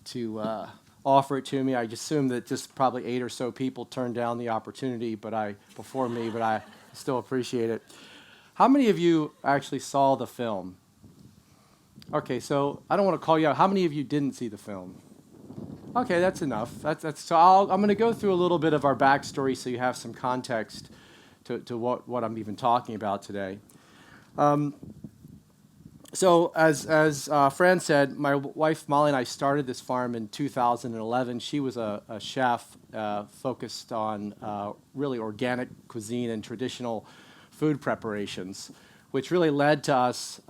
to offer it to me. I assume that just probably 8 or so people turned down the opportunity before me, but I still appreciate it. How many of you actually saw the film? Okay, so I don't want to call you out. How many of you didn't see the film? Okay, that's enough. So I'm going to go through a little bit of our backstory so you have some context to what I'm even talking about today. So as Fran said, my wife Molly and I started this farm in 2011. She was a chef focused on really organic cuisine and traditional food preparations, which really led to us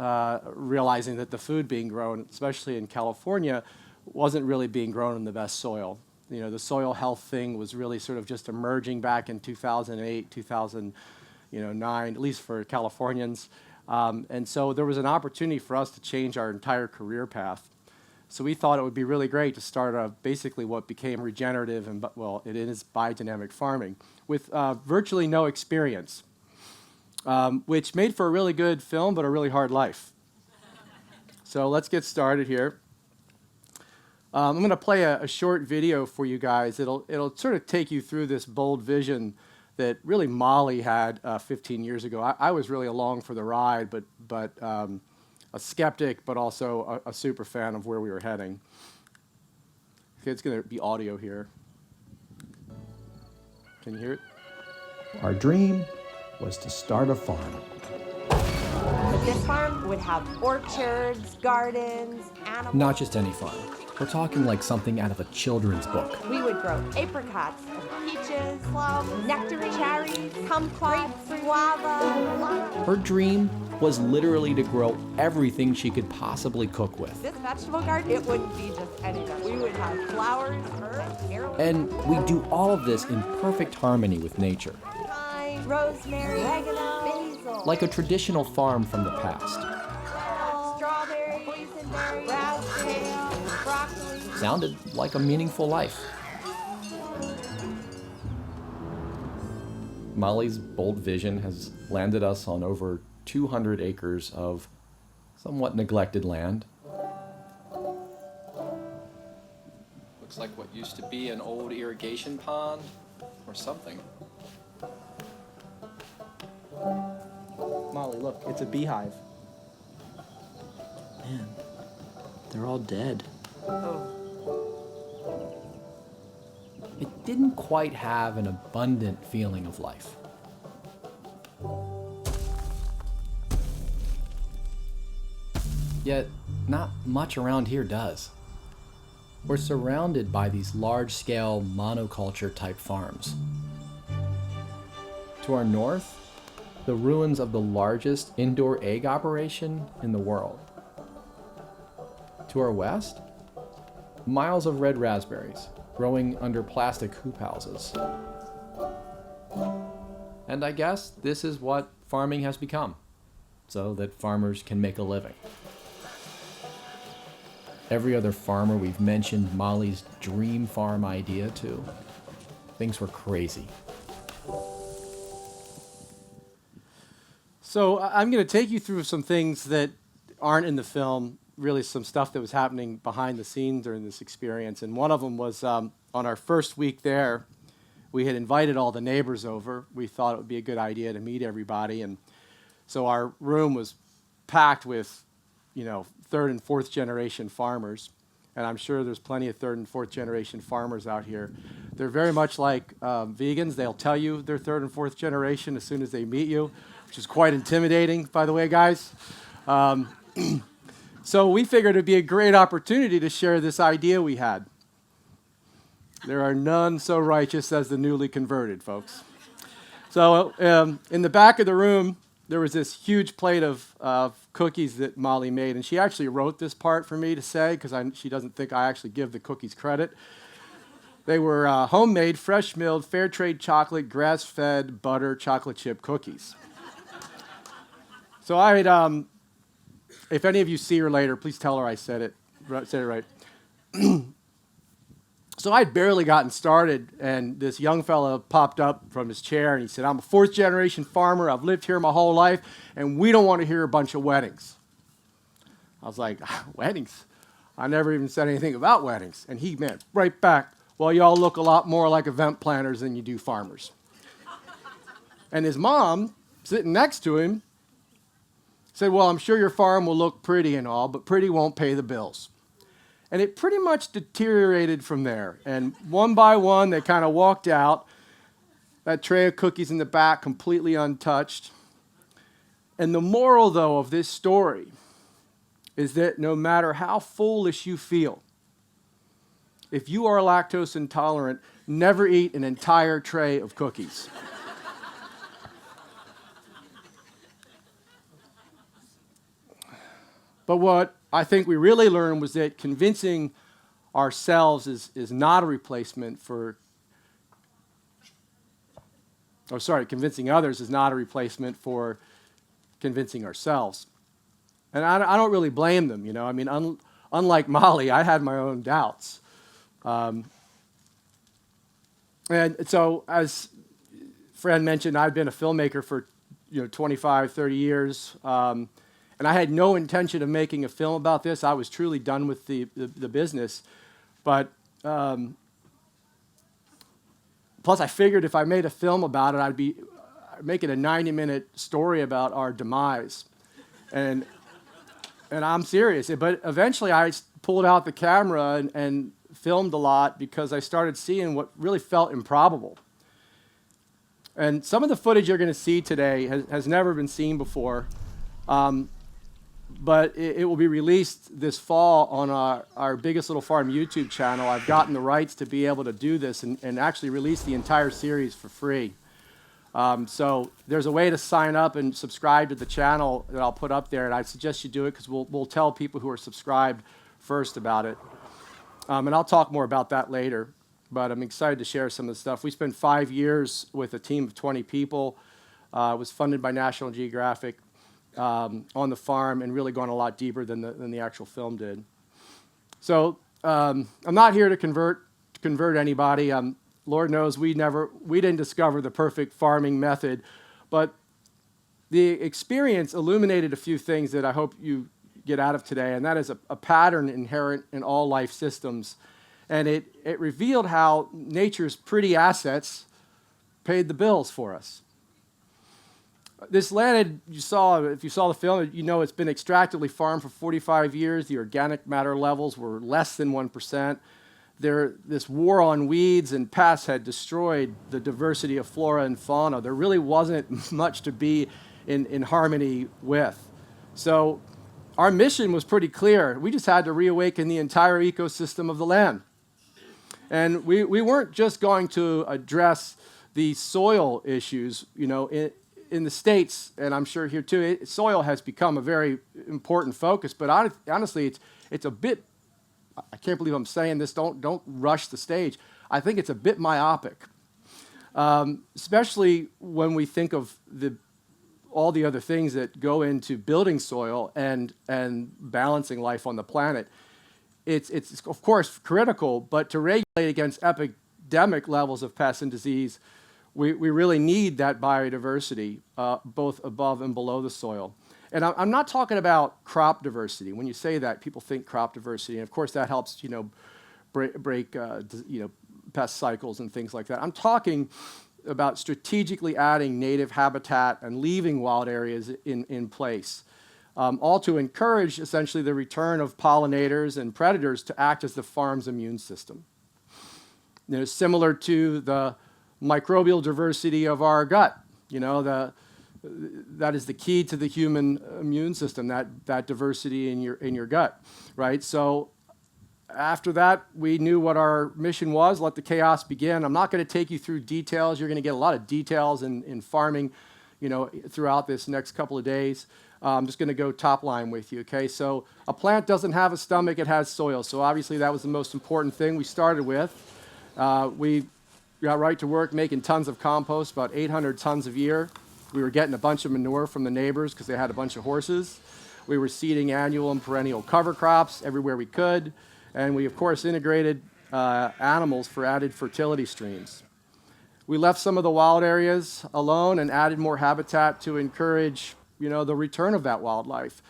realizing that the food being grown, especially in California, wasn't really being grown in the best soil. You know, the soil health thing was really sort of just emerging back in 2008, 2009, at least for Californians. And so there was an opportunity for us to change our entire career path. So we thought it would be really great to start basically what became regenerative and, well, it is biodynamic farming with virtually no experience, which made for a really good film, but a really hard life. So let's get started here. I'm going to play a short video for you guys. It'll sort of take you through this bold vision that really Molly had 15 years ago. I was really along for the ride, but a skeptic, but also a super fan of where we were heading. Okay, it's going to be audio here. Can you hear it? Our dream was to start a farm. This farm would have orchards, gardens, animals. Not just any farm. We're talking like something out of a children's book. We would grow apricots, peaches, plums, nectarine, cherries, kumquats, guava. Her dream was literally to grow everything she could possibly cook with. This vegetable garden, it wouldn't be just any vegetable. We would have flowers, herbs, heirlooms. And we do all of this in perfect harmony with nature. Thyme, rosemary, oregano, basil. Like a traditional farm from the past. Strawberry, boysenberry, raspberry, broccoli. Sounded like a meaningful life. Molly's bold vision has landed us on over 200 acres of somewhat neglected land. Looks like what used to be an old irrigation pond or something. Molly, look, it's a beehive. Man, they're all dead. Oh. It didn't quite have an abundant feeling of life. Yet, not much around here does. We're surrounded by these large-scale monoculture type farms. To our north, the ruins of the largest indoor egg operation in the world. To our west, miles of red raspberries growing under plastic hoop houses. And I guess this is what farming has become, so that farmers can make a living. Every other farmer we've mentioned Molly's dream farm idea to thinks we're crazy. So I'm going to take you through some things that aren't in the film, really some stuff that was happening behind the scenes during this experience. And one of them was on our first week there, we had invited all the neighbors over. We thought it would be a good idea to meet everybody. And so our room was packed with, third and fourth generation farmers. And I'm sure there's plenty of third and fourth generation farmers out here. They're very much like vegans. They'll tell you they're third and fourth generation as soon as they meet you, which is quite intimidating, by the way, guys. So we figured it'd be a great opportunity to share this idea we had. There are none so righteous as the newly converted, folks. So in the back of the room, there was this huge plate of cookies that Molly made, and she actually wrote this part for me to say, because she doesn't think I actually give the cookies credit. They were homemade, fresh milled, fair trade chocolate, grass-fed butter chocolate chip cookies. So if any of you see her later, please tell her I said it right. So I'd barely gotten started, and this young fella popped up from his chair, and he said, I'm a fourth-generation farmer. I've lived here my whole life, and we don't want to hear a bunch of weddings. I was like, weddings? I never even said anything about weddings. And he meant right back, well, y'all look a lot more like event planners than you do farmers. And his mom, sitting next to him, said, well, I'm sure your farm will look pretty and all, but pretty won't pay the bills. And it pretty much deteriorated from there. And one by one, they kind of walked out, that tray of cookies in the back completely untouched. And the moral, though, of this story is that no matter how foolish you feel, if you are lactose intolerant, never eat an entire tray of cookies. But what I think we really learned was that convincing ourselves is not a replacement for, convincing others is not a replacement for convincing ourselves. And I don't really blame them, you know. I mean, unlike Molly, I had my own doubts. And so, as Fran mentioned, I've been a filmmaker for 25, 30 years. And I had no intention of making a film about this. I was truly done with the business. But plus, I figured if I made a film about it, I'd be making a 90-minute story about our demise. And I'm serious. But eventually, I pulled out the camera and filmed a lot because I started seeing what really felt improbable. And some of the footage you're going to see today has never been seen before. But it will be released this fall on our Biggest Little Farm YouTube channel. I've gotten the rights to be able to do this and actually release the entire series for free. So there's a way to sign up and subscribe to the channel that I'll put up there, and I suggest you do it because we'll tell people who are subscribed first about it. And I'll talk more about that later, but I'm excited to share some of the stuff. We spent 5 years with a team of 20 people. It was funded by National Geographic. On the farm and really going a lot deeper than the actual film did. So I'm not here to convert anybody. Lord knows we didn't discover the perfect farming method, but the experience illuminated a few things that I hope you get out of today, and that is a pattern inherent in all life systems. And it revealed how nature's pretty assets paid the bills for us. This land, if you saw the film, you know it's been extractively farmed for 45 years. The organic matter levels were less than 1%. This war on weeds and pests had destroyed the diversity of flora and fauna. There really wasn't much to be in harmony with. So our mission was pretty clear. We just had to reawaken the entire ecosystem of the land. And we weren't just going to address the soil issues, in the States, and I'm sure here too, soil has become a very important focus, but honestly, it's a bit, I can't believe I'm saying this, don't rush the stage. I think it's a bit myopic, especially when we think of all the other things that go into building soil and balancing life on the planet. It's of course critical, but to regulate against epidemic levels of pests and disease, we really need that biodiversity, both above and below the soil. And I'm not talking about crop diversity. When you say that, people think crop diversity, and of course that helps, break pest cycles and things like that. I'm talking about strategically adding native habitat and leaving wild areas in place, all to encourage essentially the return of pollinators and predators to act as the farm's immune system. Similar to the microbial diversity of our gut, that is the key to the human immune system, that diversity in your gut, right? So after that, we knew what our mission was, let the chaos begin. I'm not going to take you through details. You're going to get a lot of details in farming, throughout this next couple of days. I'm just going to go top line with you, okay? So a plant doesn't have a stomach, it has soil. So obviously that was the most important thing we started with. We got right to work making tons of compost, about 800 tons a year. We were getting a bunch of manure from the neighbors because they had a bunch of horses. We were seeding annual and perennial cover crops everywhere we could. And we, of course, integrated animals for added fertility streams. We left some of the wild areas alone and added more habitat to encourage, the return of that wildlife.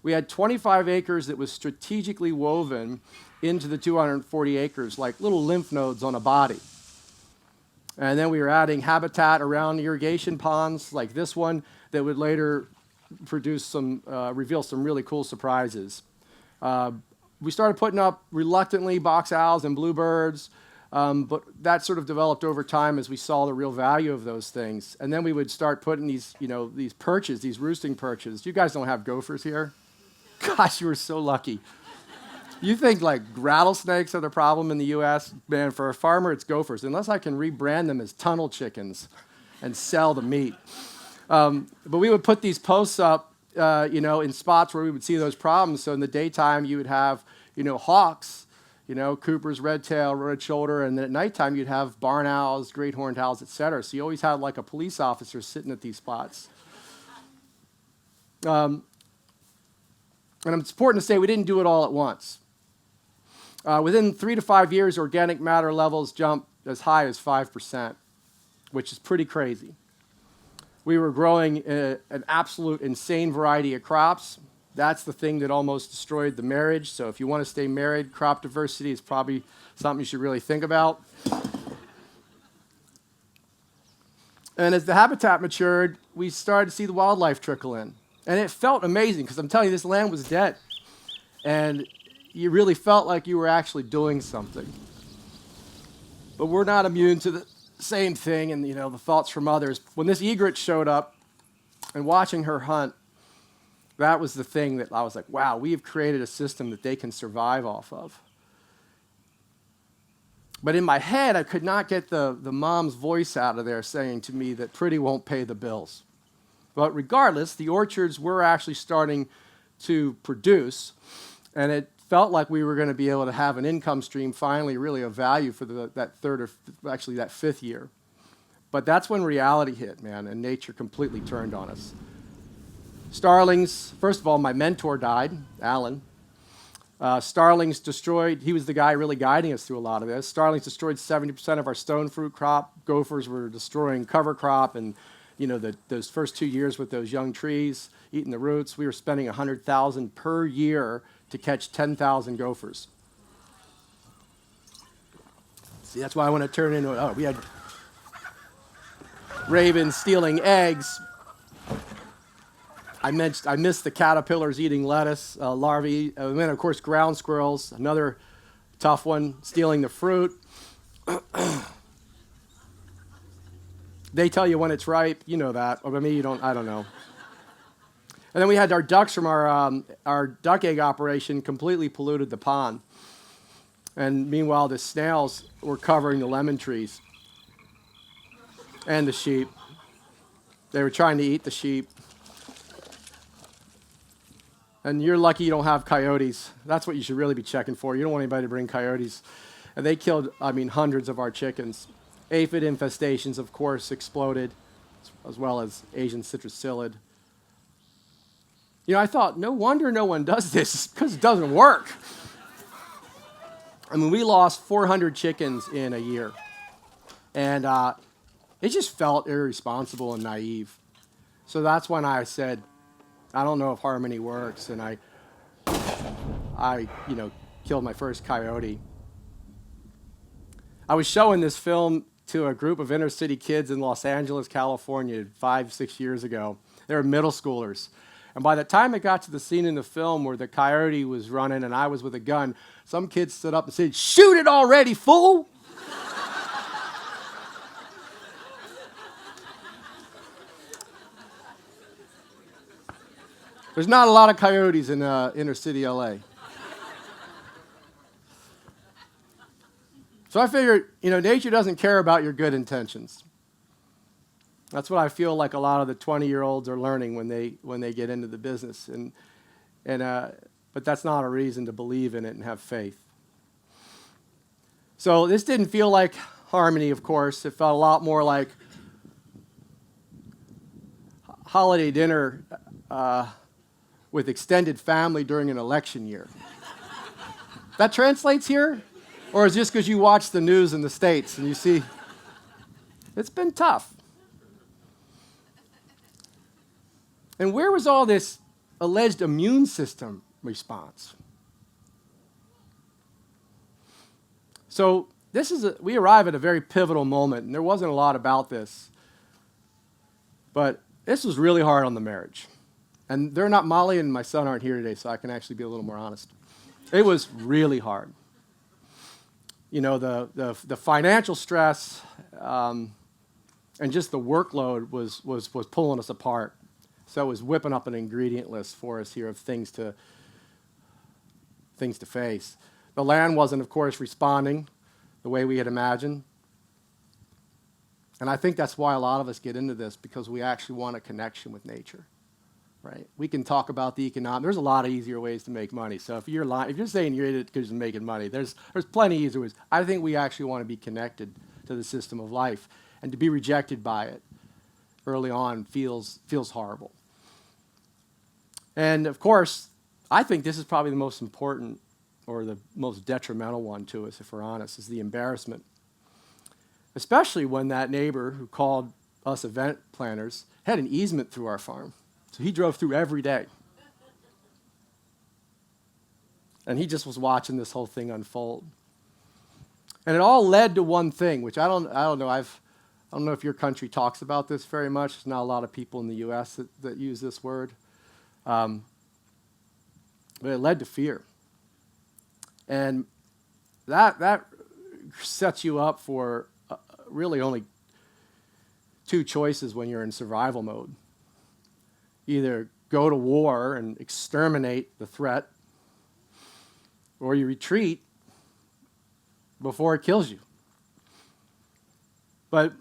We had 25 acres that was strategically woven into the 240 acres, like little lymph nodes on a body. And then we were adding habitat around irrigation ponds like this one that would later produce reveal some really cool surprises. We started putting up reluctantly box owls and bluebirds, but that sort of developed over time as we saw the real value of those things. And then we would start putting these, these perches, these roosting perches. You guys don't have gophers here? Gosh, you were so lucky. You think like rattlesnakes are the problem in the U.S.? Man, for a farmer, it's gophers, unless I can rebrand them as tunnel chickens and sell the meat. But we would put these posts up, in spots where we would see those problems. So in the daytime, you would have, hawks, Cooper's red tail, red shoulder, and then at nighttime, you'd have barn owls, great horned owls, et cetera. So you always had like a police officer sitting at these spots. And it's important to say we didn't do it all at once. Within 3 to 5 years, organic matter levels jumped as high as 5%, which is pretty crazy. We were growing an absolute insane variety of crops. That's the thing that almost destroyed the marriage. So if you want to stay married, crop diversity is probably something you should really think about. And as the habitat matured, we started to see the wildlife trickle in. And it felt amazing because I'm telling you, this land was dead. And you really felt like you were actually doing something. But we're not immune to the same thing and, the thoughts from others. When this egret showed up and watching her hunt, that was the thing that I was like, wow, we have created a system that they can survive off of. But in my head, I could not get the mom's voice out of there saying to me that pretty won't pay the bills. But regardless, the orchards were actually starting to produce, and it felt like we were going to be able to have an income stream finally really of value for that third or actually that fifth year. But that's when reality hit, man, and nature completely turned on us. Starlings, first of all, my mentor died, Alan. Starlings destroyed, he was the guy really guiding us through a lot of this. Starlings destroyed 70% of our stone fruit crop. Gophers were destroying cover crop, and those first 2 years with those young trees, eating the roots, we were spending $100,000 per year to catch 10,000 gophers. See, that's why I want to turn into, we had ravens stealing eggs. I missed the caterpillars eating lettuce, larvae, and then of course ground squirrels, another tough one, stealing the fruit. They tell you when it's ripe, you know that, or maybe you don't, I don't know. And then we had our ducks from our duck egg operation completely polluted the pond. And meanwhile, the snails were covering the lemon trees and the sheep. They were trying to eat the sheep. And you're lucky you don't have coyotes. That's what you should really be checking for. You don't want anybody to bring coyotes. And they killed, hundreds of our chickens. Aphid infestations, of course, exploded, as well as Asian citrusillid. I thought, no wonder no one does this, because it doesn't work. We lost 400 chickens in a year. And it just felt irresponsible and naive. So that's when I said, I don't know if harmony works, and I killed my first coyote. I was showing this film to a group of inner city kids in Los Angeles, California, 5-6 years ago. They were middle schoolers. And by the time it got to the scene in the film where the coyote was running and I was with a gun, some kid stood up and said, "Shoot it already, fool!" There's not a lot of coyotes in inner city LA. So I figured, nature doesn't care about your good intentions. That's what I feel like a lot of the 20-year-olds are learning when they get into the business. But that's not a reason to believe in it and have faith. So this didn't feel like harmony, of course. It felt a lot more like holiday dinner with extended family during an election year. That translates here? Or is it just because you watch the news in the States and you see, it's been tough. And where was all this alleged immune system response. So we arrive at a very pivotal moment, and there wasn't a lot about this, but this was really hard on the marriage. And Molly and my son aren't here today, so I can actually be a little more honest. It was really hard. You know, the financial stress and just the workload was pulling us apart. So it was whipping up an ingredient list for us here of things to face. The land wasn't, of course, responding the way we had imagined. And I think that's why a lot of us get into this, because we actually want a connection with nature, right? We can talk about the economic. There's a lot of easier ways to make money. So if you're saying you're in it because you're making money, there's plenty easier ways. I think we actually want to be connected to the system of life, and to be rejected by it early on feels horrible. And of course, I think this is probably the most important, or the most detrimental one to us, if we're honest, is the embarrassment. Especially when that neighbor who called us event planners had an easement through our farm. So he drove through every day. And he just was watching this whole thing unfold. And it all led to one thing, which I don't know. I don't know if your country talks about this very much. There's not a lot of people in the U.S. that use this word. But it led to fear. And that sets you up for really only two choices when you're in survival mode. Either go to war and exterminate the threat, or you retreat before it kills you. But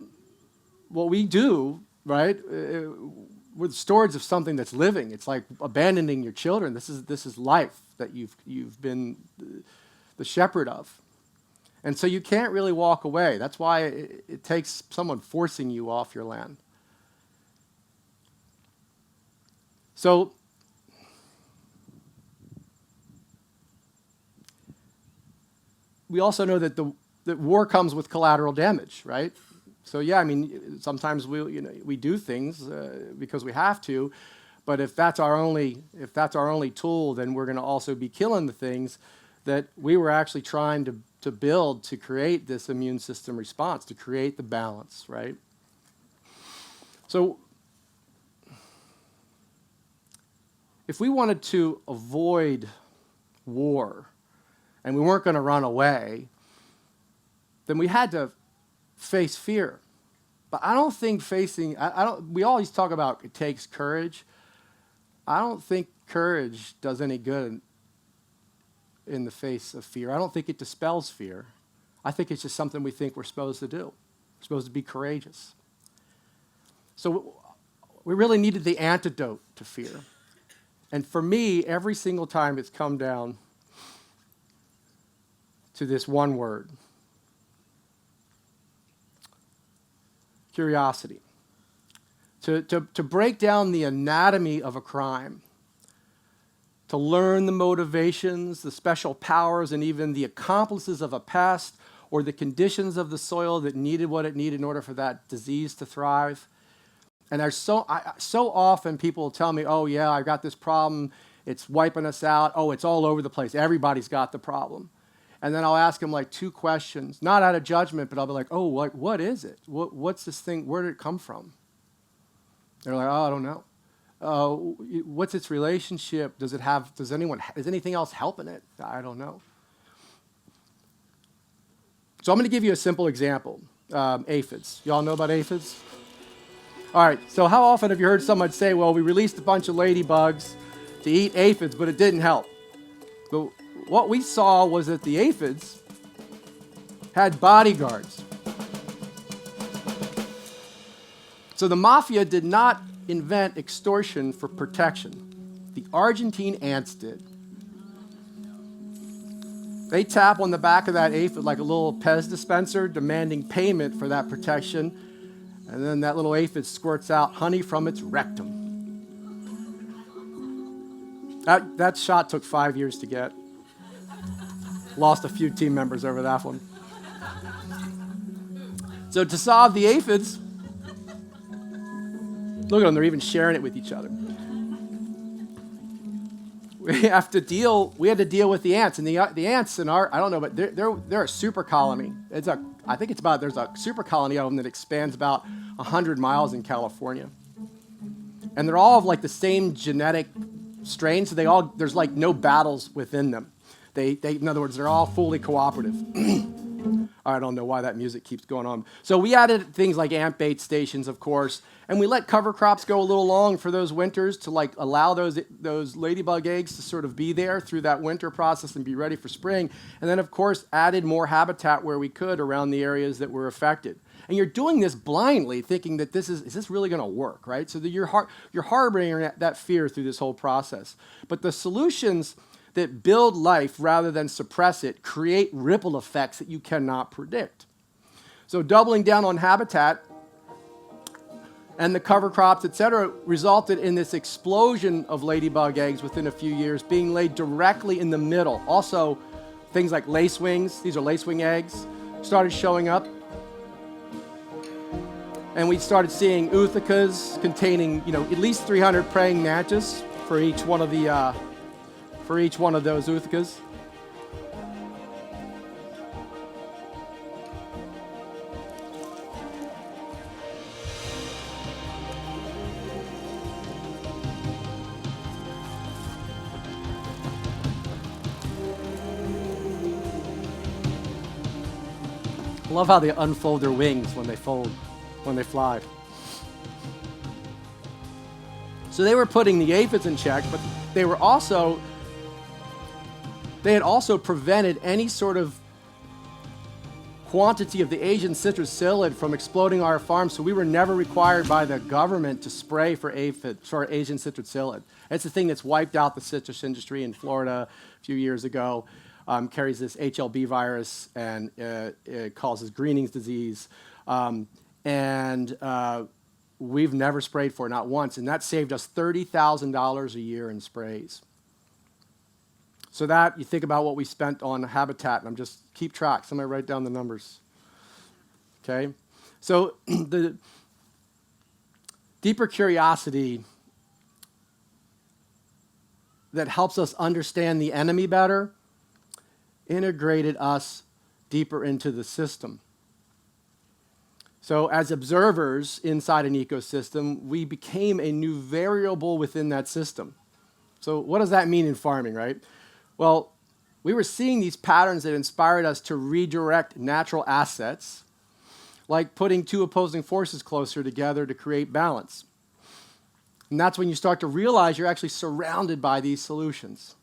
what we do, right, we're the stewards of something that's living. It's like abandoning your children. This is life that you've been the shepherd of. And so you can't really walk away. That's why it takes someone forcing you off your land. So we also know that that war comes with collateral damage, right? So yeah, I mean, sometimes we do things because we have to, but if that's our only tool, then we're going to also be killing the things that we were actually trying to build to create this immune system response, to create the balance, right? So if we wanted to avoid war and we weren't going to run away, then we had to face fear. But I don't think we always talk about it takes courage. I don't think courage does any good in the face of fear. I don't think it dispels fear. I think it's just something we think we're supposed to do. We're supposed to be courageous. So we really needed the antidote to fear. And for me, every single time it's come down to this one word: curiosity. To break down the anatomy of a crime, to learn the motivations, the special powers, and even the accomplices of a pest, or the conditions of the soil that needed what it needed in order for that disease to thrive. And there's so often people will tell me, oh yeah, I've got this problem, it's wiping us out, oh, it's all over the place, everybody's got the problem. And then I'll ask them like two questions, not out of judgment, but I'll be like, oh, what is it? What's this thing, where did it come from? They're like, oh, I don't know. What's its relationship? Is anything else helping it? I don't know. So I'm going to give you a simple example. Aphids. You all know about aphids? All right, so how often have you heard someone say, well, we released a bunch of ladybugs to eat aphids, but it didn't help? But what we saw was that the aphids had bodyguards. So the mafia did not invent extortion for protection. The Argentine ants did. They tap on the back of that aphid like a little Pez dispenser, demanding payment for that protection, and then that little aphid squirts out honey from its rectum. That shot took 5 years to get. Lost a few team members over that one. So to solve the aphids, look at them, they're even sharing it with each other. we had to deal with the ants, and the ants in our, I don't know, but they're a super colony. There's a super colony of them that expands about 100 miles in California, and they're all of like the same genetic strain, so there's like no battles within them. They in other words, they're all fully cooperative. I don't know why that music keeps going on. So we added things like ant bait stations, of course, and we let cover crops go a little long for those winters to like allow those ladybug eggs to sort of be there through that winter process and be ready for spring. And then, of course, added more habitat where we could around the areas that were affected. And you're doing this blindly, thinking that is this really going to work, right? So that you're harboring that fear through this whole process. But the solutions that build life rather than suppress it create ripple effects that you cannot predict. So doubling down on habitat and the cover crops, et cetera, resulted in this explosion of ladybug eggs within a few years being laid directly in the middle. Also, things like lacewings, these are lacewing eggs, started showing up. And we started seeing oothicas containing, at least 300 praying mantis for each one of those oothicas. I love how they unfold their wings when they fly. So they were putting the aphids in check, but they had also prevented any sort of quantity of the Asian citrus psyllid from exploding our farm, so we were never required by the government to spray for Asian citrus psyllid. It's the thing that's wiped out the citrus industry in Florida a few years ago. Carries this HLB virus, and it causes Greening's disease. We've never sprayed for it, not once, and that saved us $30,000 a year in sprays. So that, you think about what we spent on habitat, and I'm just keep track. Somebody write down the numbers. Okay? So the deeper curiosity that helps us understand the enemy better integrated us deeper into the system. So as observers inside an ecosystem, we became a new variable within that system. So what does that mean in farming, right? Well, we were seeing these patterns that inspired us to redirect natural assets, like putting two opposing forces closer together to create balance. And that's when you start to realize you're actually surrounded by these solutions.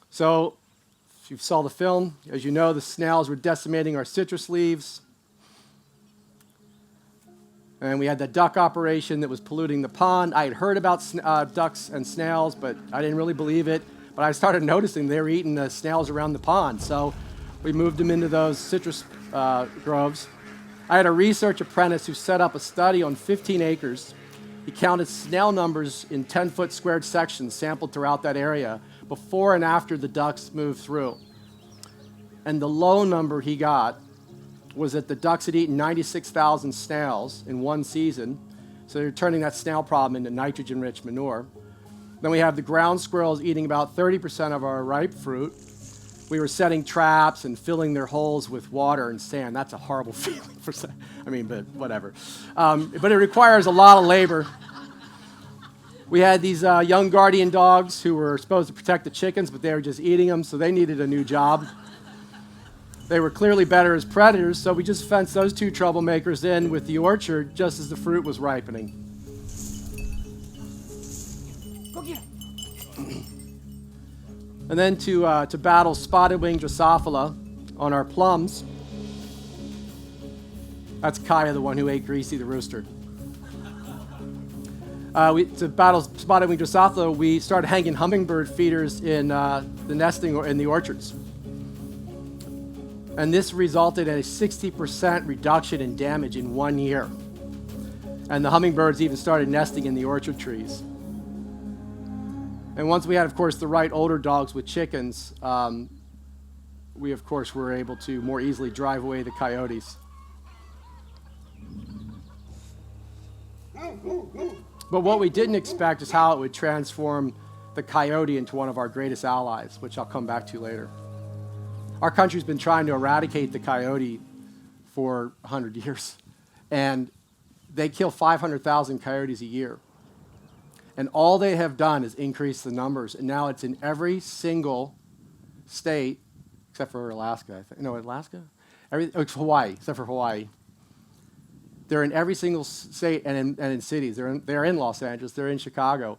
So, if you saw the film, as you know, the snails were decimating our citrus leaves. And we had the duck operation that was polluting the pond. I had heard about ducks and snails, but I didn't really believe it. But I started noticing they were eating the snails around the pond. So we moved them into those citrus groves. I had a research apprentice who set up a study on 15 acres. He counted snail numbers in 10-foot squared sections sampled throughout that area before and after the ducks moved through. And the low number he got was that the ducks had eaten 96,000 snails in one season, so they're turning that snail problem into nitrogen-rich manure. Then we have the ground squirrels eating about 30% of our ripe fruit. We were setting traps and filling their holes with water and sand. That's a horrible feeling but whatever. But it requires a lot of labor. We had these young guardian dogs who were supposed to protect the chickens, but they were just eating them, so they needed a new job. They were clearly better as predators, so we just fenced those two troublemakers in with the orchard just as the fruit was ripening. Go get it. And then to battle spotted-winged Drosophila on our plums. That's Kaya, the one who ate Greasy the rooster. To battle spotted-winged Drosophila, we started hanging hummingbird feeders in the nesting or in the orchards. And this resulted in a 60% reduction in damage in 1 year. And the hummingbirds even started nesting in the orchard trees. And once we had, of course, the right older dogs with chickens, we, of course, were able to more easily drive away the coyotes. But what we didn't expect is how it would transform the coyote into one of our greatest allies, which I'll come back to later. Our country's been trying to eradicate the coyote for 100 years, and they kill 500,000 coyotes a year. And all they have done is increase the numbers, and now it's in every single state, except for Alaska, I think. No, Alaska? It's Hawaii, except for Hawaii. They're in every single state and in cities. They're in Los Angeles. They're in Chicago.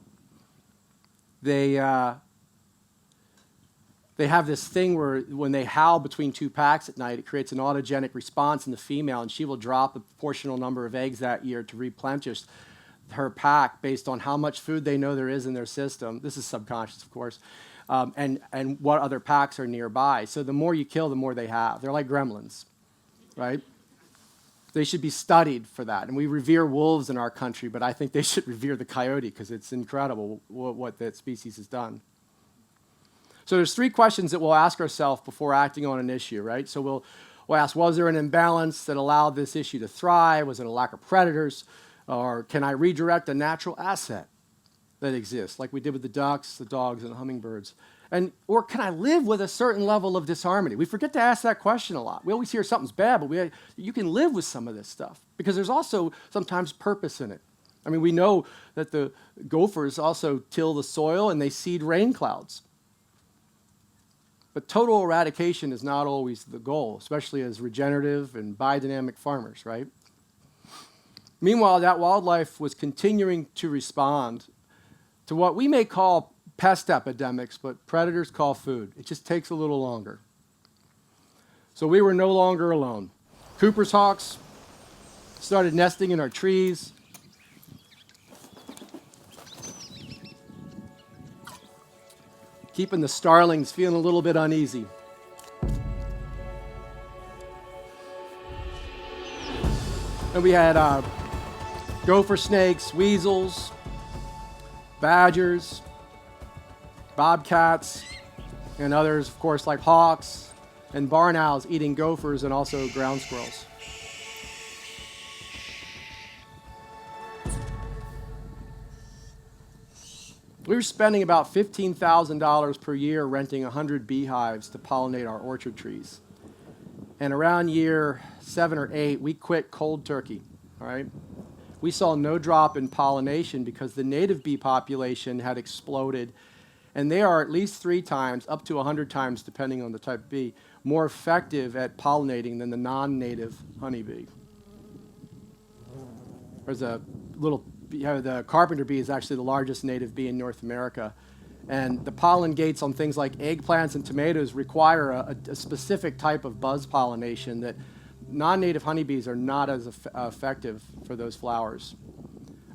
They have this thing where when they howl between two packs at night, it creates an autogenic response in the female, and she will drop a proportional number of eggs that year to replenish her pack based on how much food they know there is in their system. This is subconscious, of course, and what other packs are nearby. So the more you kill, the more they have. They're like gremlins, right? They should be studied for that. And we revere wolves in our country, but I think they should revere the coyote because it's incredible what that species has done. So there's three questions that we'll ask ourselves before acting on an issue, right? So we'll ask, was there an imbalance that allowed this issue to thrive? Was it a lack of predators? Or can I redirect a natural asset that exists, like we did with the ducks, the dogs, and the hummingbirds? Or can I live with a certain level of disharmony? We forget to ask that question a lot. We always hear something's bad, but you can live with some of this stuff because there's also sometimes purpose in it. I mean, we know that the gophers also till the soil and they seed rain clouds. But total eradication is not always the goal, especially as regenerative and biodynamic farmers, right? Meanwhile, that wildlife was continuing to respond to what we may call pest epidemics, but predators call food. It just takes a little longer. So we were no longer alone. Cooper's hawks started nesting in our trees. Keeping the starlings feeling a little bit uneasy. And we had gopher snakes, weasels, badgers, bobcats, and others, of course, like hawks and barn owls eating gophers and also ground squirrels. We were spending about $15,000 per year renting 100 beehives to pollinate our orchard trees. And around year 7 or 8, we quit cold turkey, all right? We saw no drop in pollination because the native bee population had exploded, and they are at least 3 times, up to 100 times, depending on the type of bee, more effective at pollinating than the non-native honeybee. There's a little, the carpenter bee is actually the largest native bee in North America. And the pollen gates on things like eggplants and tomatoes require a specific type of buzz pollination that non-native honeybees are not as effective for those flowers.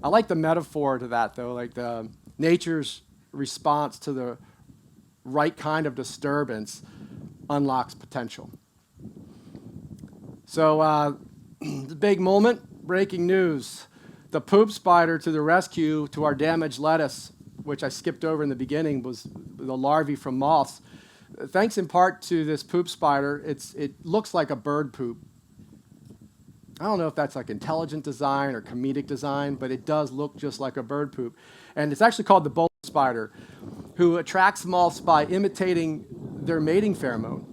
I like the metaphor to that, though, like the nature's response to the right kind of disturbance unlocks potential. So the big moment, breaking news. The poop spider to the rescue to our damaged lettuce, which I skipped over in the beginning, was the larvae from moths. Thanks in part to this poop spider, it looks like a bird poop. I don't know if that's like intelligent design or comedic design, but it does look just like a bird poop. And it's actually called the bolus spider, who attracts moths by imitating their mating pheromone.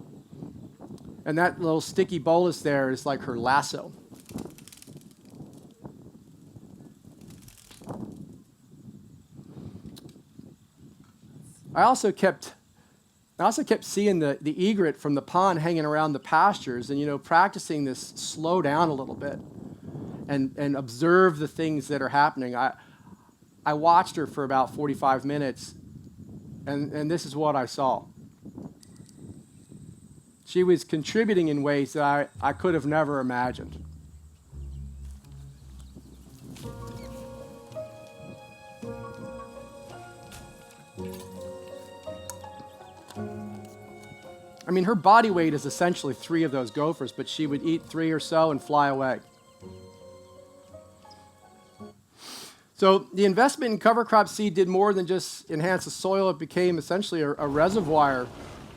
And that little sticky bolus there is like her lasso. I also kept seeing the egret from the pond hanging around the pastures and, practicing this slow down a little bit and observe the things that are happening. I watched her for about 45 minutes, and this is what I saw. She was contributing in ways that I could have never imagined. I mean, her body weight is essentially 3 of those gophers, but she would eat 3 or so and fly away. So the investment in cover crop seed did more than just enhance the soil. It became essentially a reservoir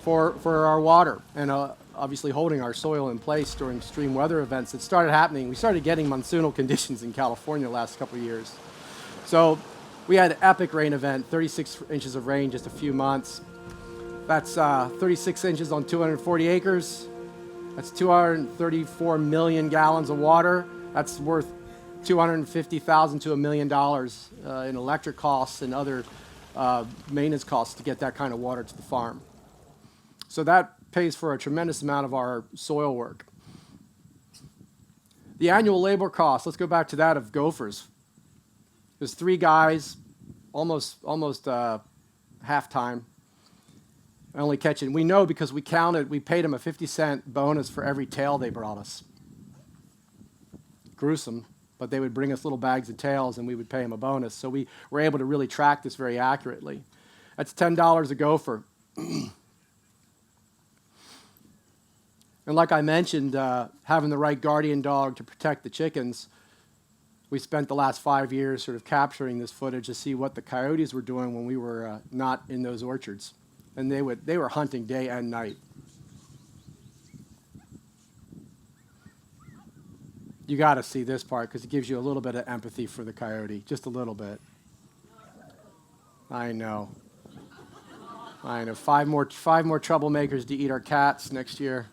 for our water and obviously holding our soil in place during extreme weather events that started happening. We started getting monsoonal conditions in California the last couple of years. So we had an epic rain event, 36 inches of rain, just a few months. That's 36 inches on 240 acres. That's 234 million gallons of water. That's worth $250,000 to $1 million in electric costs and other maintenance costs to get that kind of water to the farm. So that pays for a tremendous amount of our soil work. The annual labor cost, let's go back to that of gophers. There's 3 guys, almost half-time, only catching. We know because we counted, we paid them a 50-cent bonus for every tail they brought us. Gruesome, but they would bring us little bags of tails and we would pay them a bonus. So we were able to really track this very accurately. That's $10 a gopher. And like I mentioned, having the right guardian dog to protect the chickens, we spent the last 5 years sort of capturing this footage to see what the coyotes were doing when we were not in those orchards. And they were hunting day and night. You got to see this part because it gives you a little bit of empathy for the coyote, just a little bit. I know. 5 more troublemakers to eat our cats next year.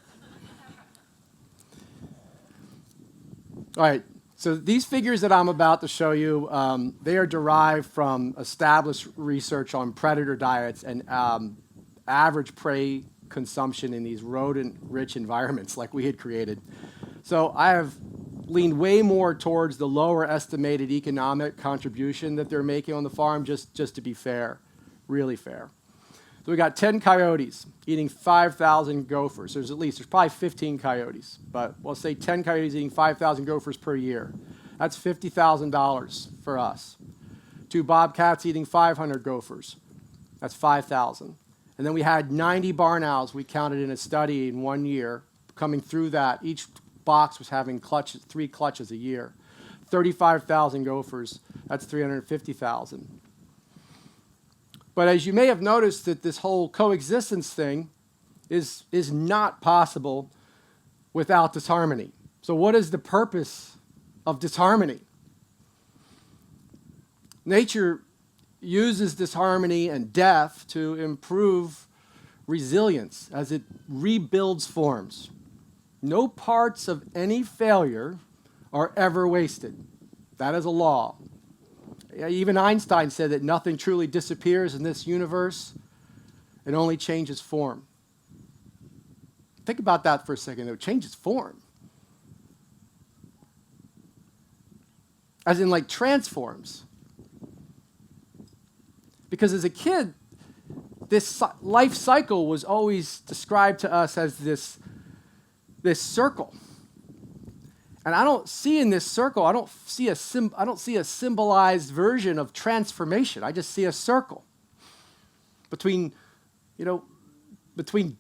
All right, so these figures that I'm about to show you, they are derived from established research on predator diets and average prey consumption in these rodent-rich environments like we had created. So I have leaned way more towards the lower estimated economic contribution that they're making on the farm, just to be fair, really fair. So we got 10 coyotes eating 5,000 gophers. There's probably 15 coyotes, but we'll say 10 coyotes eating 5,000 gophers per year. That's $50,000 for us. 2 bobcats eating 500 gophers. That's $5,000. And then we had 90 barn owls we counted in a study in 1 year. Coming through that, each box was having 3 clutches a year. 35,000 gophers, that's $350,000. But as you may have noticed that this whole coexistence thing is not possible without disharmony. So what is the purpose of disharmony? Nature uses disharmony and death to improve resilience as it rebuilds forms. No parts of any failure are ever wasted. That is a law. Even Einstein said that nothing truly disappears in this universe. It only changes form. Think about that for a second. It changes form. As in like transforms. Because as a kid, this life cycle was always described to us as this circle. And I don't see in this circle, I don't see a symbolized version of transformation. I just see a circle between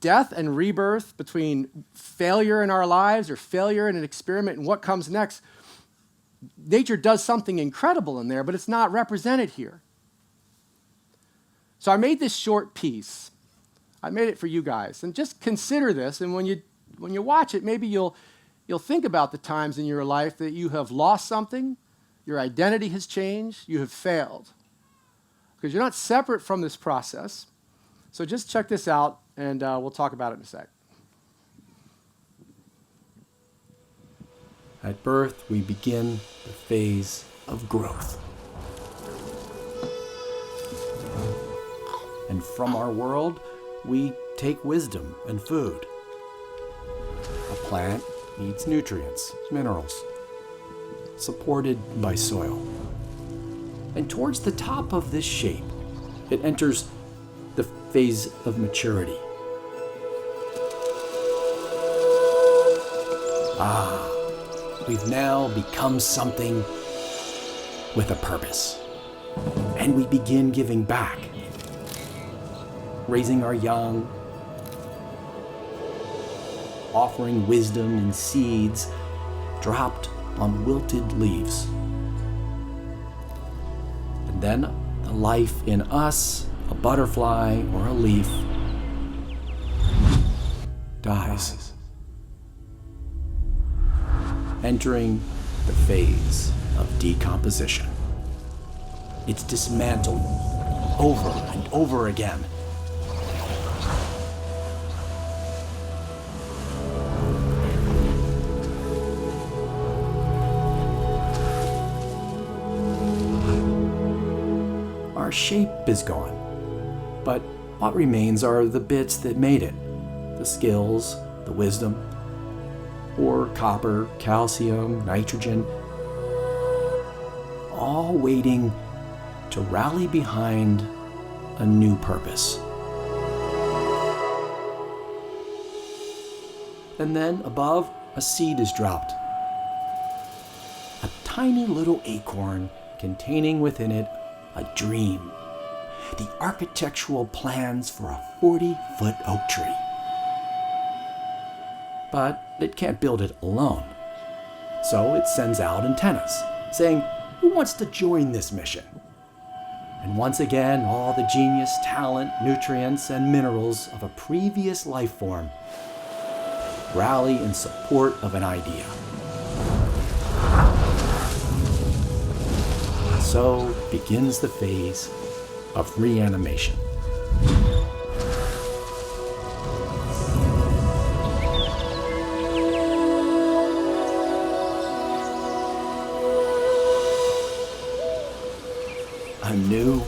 death and rebirth, between failure in our lives or failure in an experiment and what comes next. Nature does something incredible in there, but it's not represented here. So I made this short piece. I made it for you guys. And just consider this, and when you watch it, maybe you'll think about the times in your life that you have lost something, your identity has changed, you have failed. Because you're not separate from this process. So just check this out, and we'll talk about it in a sec. At birth, we begin the phase of growth. And from our world, we take wisdom and food. A plant needs nutrients, minerals, supported by soil. And towards the top of this shape, it enters the phase of maturity. We've now become something with a purpose. And we begin giving back, raising our young, offering wisdom in seeds dropped on wilted leaves. And then the life in us, a butterfly or a leaf, dies, entering the phase of decomposition. it's dismantled over and over again. Our shape is gone, but what remains are the bits that made it, the skills, the wisdom, or copper, calcium, nitrogen, all waiting to rally behind a new purpose. And then above, a seed is dropped. A tiny little acorn containing within it a dream. The architectural plans for a 40-foot oak tree. But it can't build it alone. So it sends out antennas, saying, who wants to join this mission? And once again, all the genius, talent, nutrients, and minerals of a previous life form rally in support of an idea. So begins the phase of reanimation. A new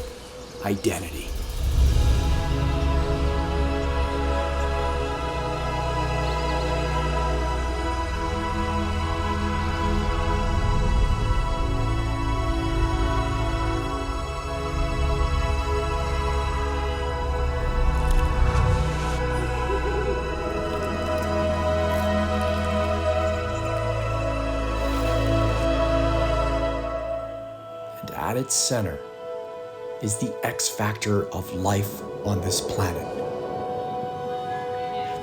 identity. And at its center is the X factor of life on this planet.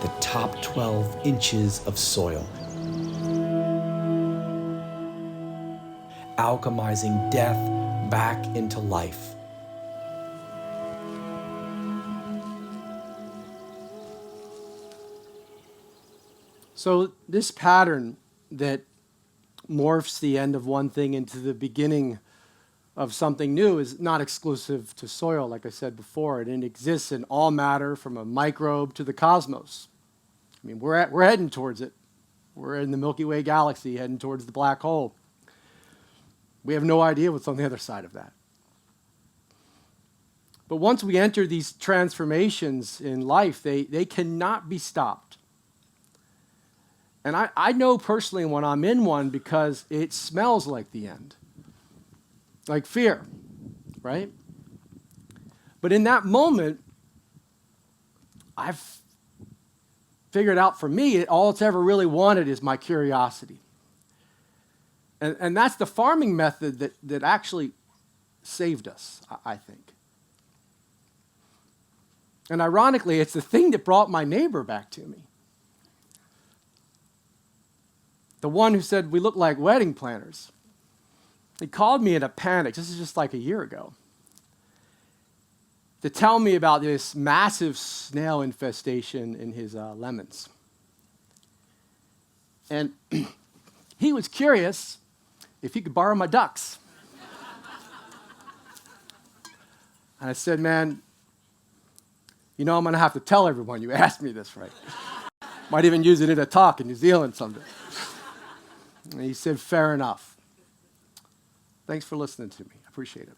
The top 12 inches of soil. Alchemizing death back into life. So this pattern that morphs the end of one thing into the beginning of something new is not exclusive to soil, like I said before. It exists in all matter, from a microbe to the cosmos. I mean, we're heading towards it. We're in the Milky Way galaxy, heading towards the black hole. We have no idea what's on the other side of that. But once we enter these transformations in life, they cannot be stopped. And I know personally when I'm in one, because it smells like the end. Like fear, right? But in that moment, I've figured out for me, all it's ever really wanted is my curiosity. And that's the farming method that actually saved us, I think. And ironically, it's the thing that brought my neighbor back to me. The one who said we look like wedding planners. He called me in a panic, this is just like a year ago, to tell me about this massive snail infestation in his lemons. And he was curious if he could borrow my ducks. And I said, man, you know I'm going to have to tell everyone you asked me this, right? Might even use it in a talk in New Zealand someday. And he said, fair enough. Thanks for listening to me. I appreciate it.